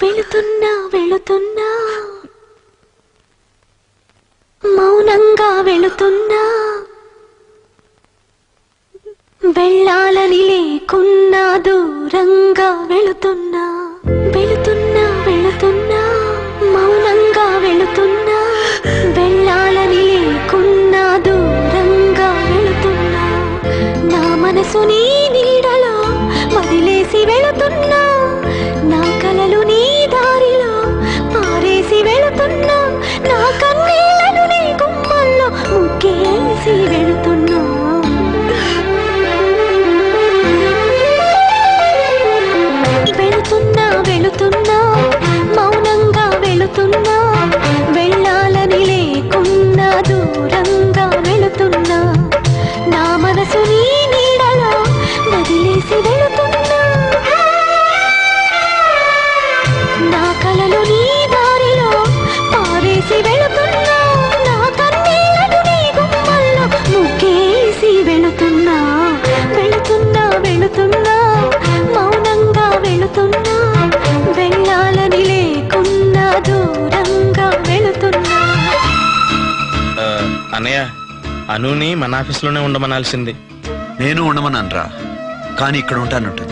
వెళుతున్నా వెళుతున్నా మౌనంగా వెళుతున్నా వెళ్ళాలని లేకున్నా దూరంగా వెళుతున్నా వెళుతున్నా వెళుతున్నా మౌనంగా వెళుతున్నా వెళ్ళాలని లేకున్నా దూరంగా వెళుతున్నా నా మనసు నీ నీడలో వదిలేసి వెళుతున్నా నా కలలు నీ దారిలో పారేసి వెళుతున్నా నా కన్నీళ్లను నీ గుమ్మల్లో ముగ్గేసి వెళుతున్నా వెళుతున్నా వెళుతున్నా మౌనంగా వెళుతున్నా వెళ్ళాలని లేకున్నా దూరంగా వెళుతున్నా నా మనసు నీ నీడలో వదిలేసి వెళుతున్నా నా కలలు నీ దారిలో పారేసి వెళుతున్నా నా కన్నీళ్లను నీ గుమ్మల్లో ముగ్గేసి వెళుతున్నా వెళుతున్నా వెళుతున్నా మౌనంగా వెళుతున్నా వెళ్ళాలని లేకున్నా దూరంగా వెళుతున్నా. అన్నయ్య, అనుని మన ఆఫీస్లోనే ఉండమనాల్సింది. నేను ఉండమనరా, కానీ ఇక్కడ ఉంటానంటుంది.